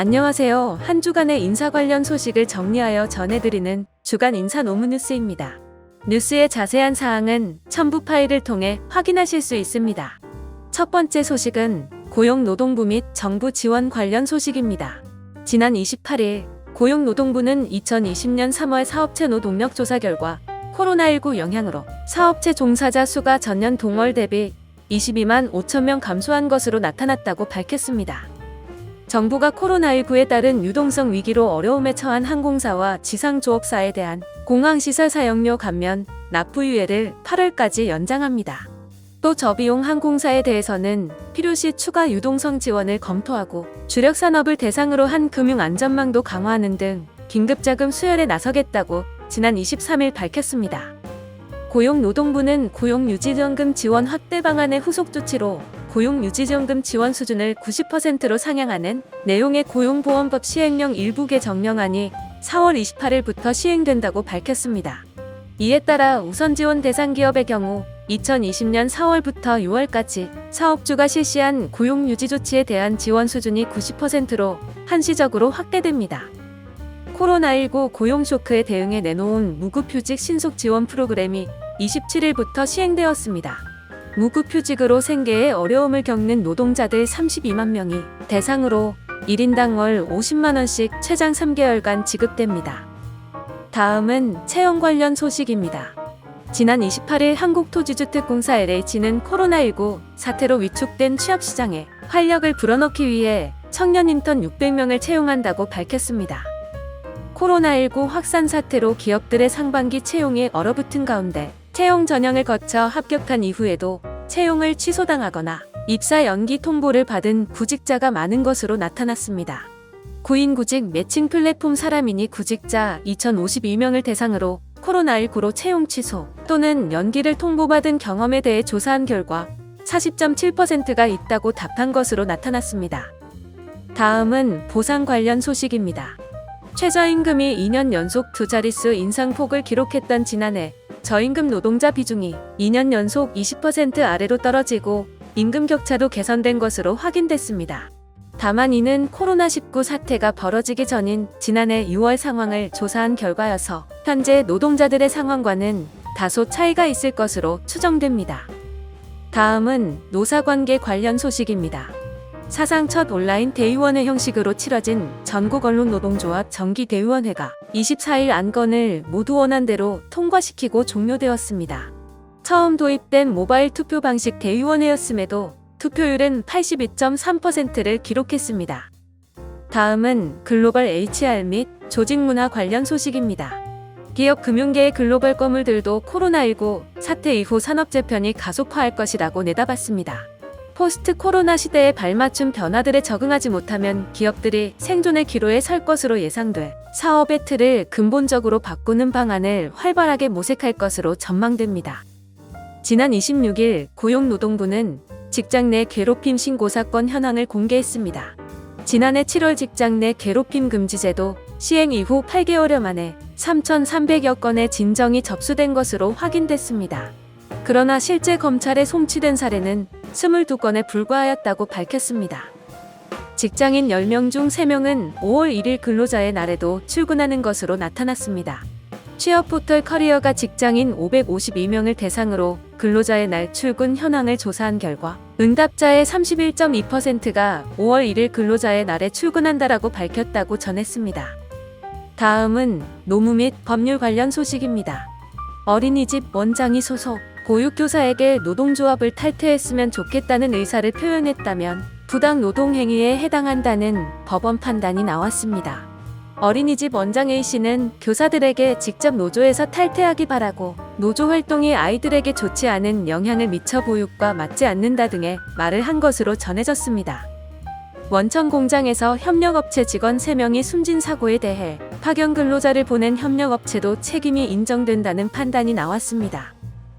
안녕하세요. 한 주간의 인사 관련 소식을 정리하여 전해드리는 주간 인사 노무 뉴스입니다. 뉴스의 자세한 사항은 첨부 파일을 통해 확인하실 수 있습니다. 첫 번째 소식은 고용노동부 및 정부 지원 관련 소식입니다. 지난 28일 고용노동부는 2020년 3월 사업체 노동력 조사 결과 코로나19 영향으로 사업체 종사자 수가 전년 동월 대비 22만 5천 명 감소한 것으로 나타났다고 밝혔습니다. 정부가 코로나19에 따른 유동성 위기로 어려움에 처한 항공사와 지상조업사에 대한 공항시설 사용료 감면, 납부유예를 8월까지 연장합니다. 또 저비용 항공사에 대해서는 필요시 추가 유동성 지원을 검토하고 주력 산업을 대상으로 한 금융 안전망도 강화하는 등 긴급자금 수혈에 나서겠다고 지난 23일 밝혔습니다. 고용노동부는 고용유지지원금 지원 확대 방안의 후속 조치로 고용유지지원금 지원 수준을 90%로 상향하는 내용의 고용보험법 시행령 일부 개정령안이 4월 28일부터 시행된다고 밝혔습니다. 이에 따라 우선지원 대상 기업의 경우 2020년 4월부터 6월까지 사업주가 실시한 고용유지 조치에 대한 지원 수준이 90%로 한시적으로 확대됩니다. 코로나19 고용쇼크에 대응해 내놓은 무급휴직 신속지원 프로그램이 27일부터 시행되었습니다. 무급휴직으로 생계에 어려움을 겪는 노동자들 32만 명이 대상으로 1인당 월 50만원씩 최장 3개월간 지급됩니다. 다음은 채용 관련 소식입니다. 지난 28일 한국토지주택공사 LH는 코로나19 사태로 위축된 취업시장에 활력을 불어넣기 위해 청년 인턴 600명을 채용한다고 밝혔습니다. 코로나19 확산 사태로 기업들의 상반기 채용이 얼어붙은 가운데 채용 전형을 거쳐 합격한 이후에도 채용을 취소당하거나 입사 연기 통보를 받은 구직자가 많은 것으로 나타났습니다. 구인구직 매칭 플랫폼 사람인이 구직자 2,052명을 대상으로 코로나19로 채용 취소 또는 연기를 통보받은 경험에 대해 조사한 결과 40.7%가 있다고 답한 것으로 나타났습니다. 다음은 보상 관련 소식입니다. 최저임금이 2년 연속 두 자릿수 인상폭을 기록했던 지난해 저임금 노동자 비중이 2년 연속 20% 아래로 떨어지고 임금 격차도 개선된 것으로 확인됐습니다. 다만 이는 코로나19 사태가 벌어지기 전인 지난해 6월 상황을 조사한 결과여서 현재 노동자들의 상황과는 다소 차이가 있을 것으로 추정됩니다. 다음은 노사관계 관련 소식입니다. 사상 첫 온라인 대의원회 형식으로 치러진 전국언론노동조합 정기대의원회가 24일 안건을 모두 원안대로 통과시키고 종료되었습니다. 처음 도입된 모바일 투표 방식 대의원회였음에도 투표율은 82.3%를 기록했습니다. 다음은 글로벌 HR 및 조직문화 관련 소식입니다. 기업 금융계의 글로벌 거물들도 코로나19 사태 이후 산업 재편이 가속화할 것이라고 내다봤습니다. 포스트 코로나 시대에 발맞춘 변화들에 적응하지 못하면 기업들이 생존의 기로에 설 것으로 예상돼 사업의 틀을 근본적으로 바꾸는 방안을 활발하게 모색할 것으로 전망됩니다. 지난 26일 고용노동부는 직장 내 괴롭힘 신고 사건 현황을 공개했습니다. 지난해 7월 직장 내 괴롭힘 금지제도 시행 이후 8개월여 만에 3,300여 건의 진정이 접수된 것으로 확인됐습니다. 그러나 실제 검찰에 송치된 사례는 22건에 불과하였다고 밝혔습니다. 직장인 10명 중 3명은 5월 1일 근로자의 날에도 출근하는 것으로 나타났습니다. 취업 포털 커리어가 직장인 552명을 대상으로 근로자의 날 출근 현황을 조사한 결과 응답자의 31.2%가 5월 1일 근로자의 날에 출근한다라고 밝혔다고 전했습니다. 다음은 노무 및 법률 관련 소식입니다. 어린이집 원장이 소속 보육교사에게 노동조합을 탈퇴했으면 좋겠다는 의사를 표현했다면 부당 노동행위에 해당한다는 법원 판단이 나왔습니다. 어린이집 원장 A씨는 교사들에게 직접 노조에서 탈퇴하기 바라고 노조 활동이 아이들에게 좋지 않은 영향을 미쳐 보육과 맞지 않는다 등의 말을 한 것으로 전해졌습니다. 원천 공장에서 협력업체 직원 3명이 숨진 사고에 대해 파견 근로자를 보낸 협력업체도 책임이 인정된다는 판단이 나왔습니다.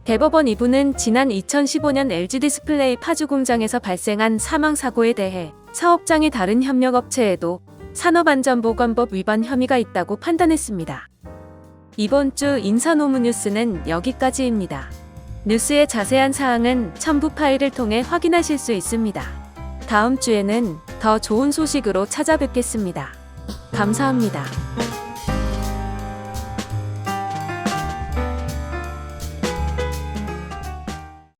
대법원 2부는 지난 2015년 LG디스플레이 파주 공장에서 발생한 사망사고에 대해 사업장이 다른 협력업체에도 산업안전보건법 위반 혐의가 있다고 판단했습니다. 이번 주 인사노무 뉴스는 여기까지입니다. 뉴스의 자세한 사항은 첨부 파일을 통해 확인하실 수 있습니다. 다음 주에는 더 좋은 소식으로 찾아뵙겠습니다. 감사합니다.